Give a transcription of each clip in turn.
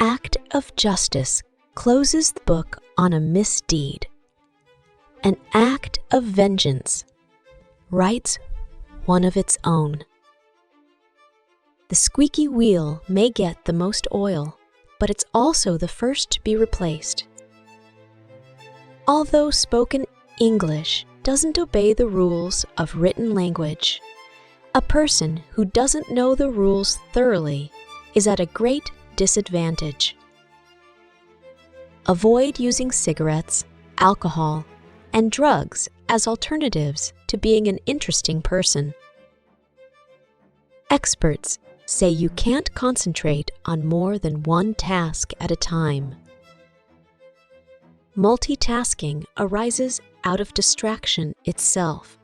act of justice closes the book on a misdeed. An act of vengeance writes one of its own. The squeaky wheel may get the most oil, but it's also the first to be replaced. Although spoken English doesn't obey the rules of written language, a person who doesn't know the rules thoroughly is at a great disadvantage. Avoid using cigarettes, alcohol, and drugs as alternatives to being an interesting person. Experts say you can't concentrate on more than one task at a time. Multitasking arises out of distraction itself.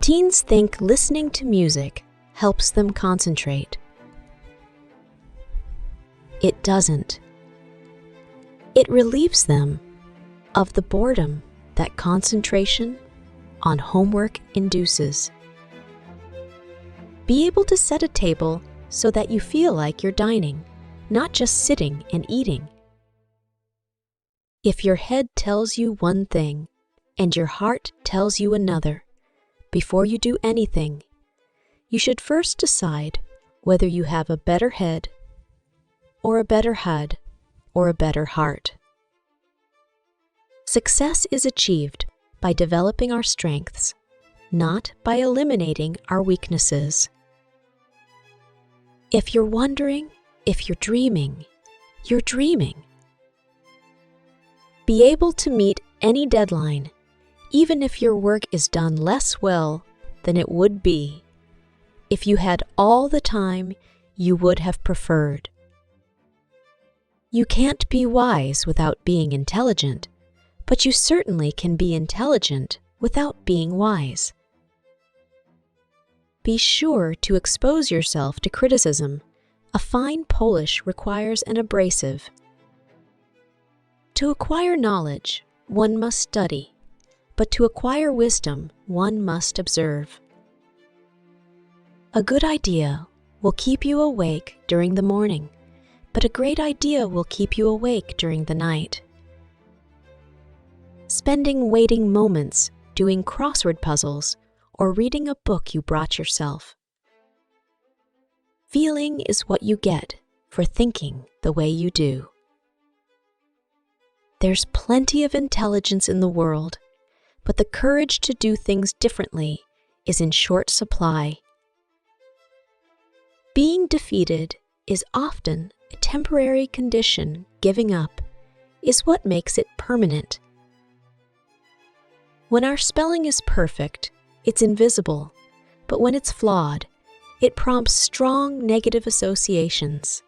Teens think listening to music helps them concentrate. It doesn't. It relieves them of the boredom that concentration on homework induces. Be able to set a table so that you feel like you're dining, not just sitting and eating. If your head tells you one thing and your heart tells you another, before you do anything, you should first decide whether you have a better head or a better head or a better heart. Success is achieved by developing our strengths, not by eliminating our weaknesses. If you're wondering if you're dreaming, you're dreaming. Be able to meet any deadline, even if your work is done less well than it would be if you had all the time you would have preferred. You can't be wise without being intelligent, but you certainly can be intelligent without being wise. Be sure to expose yourself to criticism. A fine polish requires an abrasive. To acquire knowledge, one must study, but to acquire wisdom, one must observe. A good idea will keep you awake during the morning, but a great idea will keep you awake during the night. Spending waiting moments doing crossword puzzles or reading a book you brought yourself. Feeling is what you get for thinking the way you do. There's plenty of intelligence in the world, but the courage to do things differently is in short supply. Being defeated is often a temporary condition. Giving up is what makes it permanent. When our spelling is perfect, it's invisible, but when it's flawed, it prompts strong negative associations.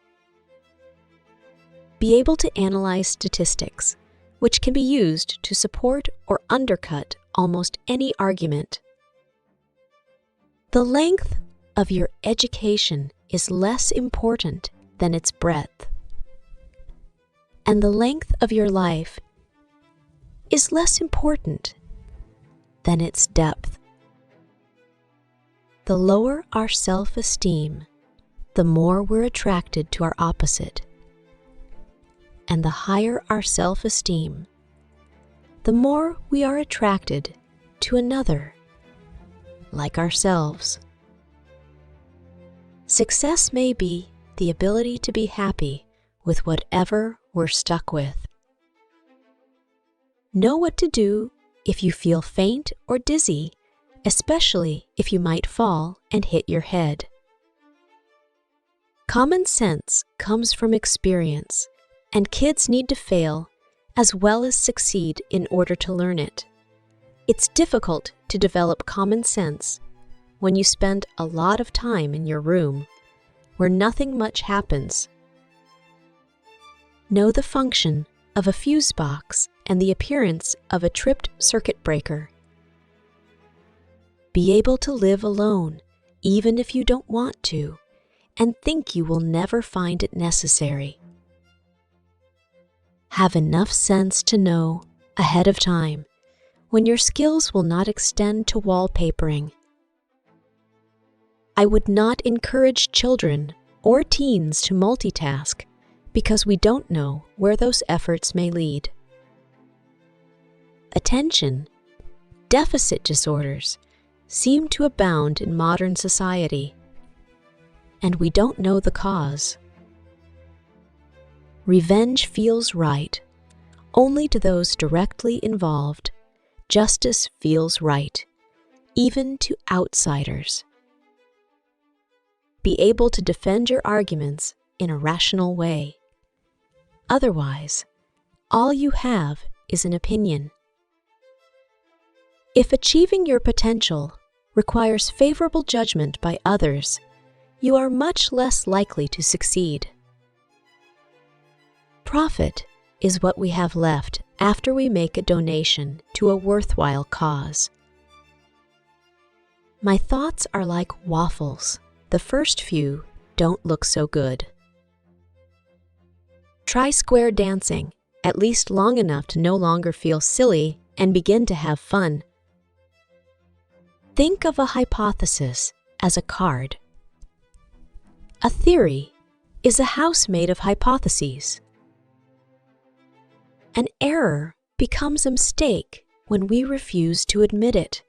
Be able to analyze statistics, which can be used to support or undercut almost any argument. The length of your education is less important than its breadth, and the length of your life is less important than its depth. The lower our self-esteem, the more we're attracted to our opposite. And the higher our self-esteem, the more we are attracted to another like ourselves. Success may be the ability to be happy with whatever we're stuck with. Know what to do if you feel faint or dizzy, especially if you might fall and hit your head. Common sense comes from experience, and kids need to fail as well as succeed in order to learn it. It's difficult to develop common sense when you spend a lot of time in your room where nothing much happens. Know the function of a fuse box and the appearance of a tripped circuit breaker. Be able to live alone, even if you don't want to, and think you will never find it necessary. Have enough sense to know, ahead of time, when your skills will not extend to wallpapering. I would not encourage children or teens to multitask because we don't know where those efforts may lead. Attention deficit disorders seem to abound in modern society, and we don't know the cause. Revenge feels right only to those directly involved. Justice feels right, even to outsiders. Be able to defend your arguments in a rational way. Otherwise, all you have is an opinion. If achieving your potential requires favorable judgment by others, you are much less likely to succeed. Profit is what we have left after we make a donation to a worthwhile cause. My thoughts are like waffles. The first few don't look so good. Try square dancing, at least long enough to no longer feel silly and begin to have fun. Think of a hypothesis as a card. A theory is a house made of hypotheses. An error becomes a mistake when we refuse to admit it.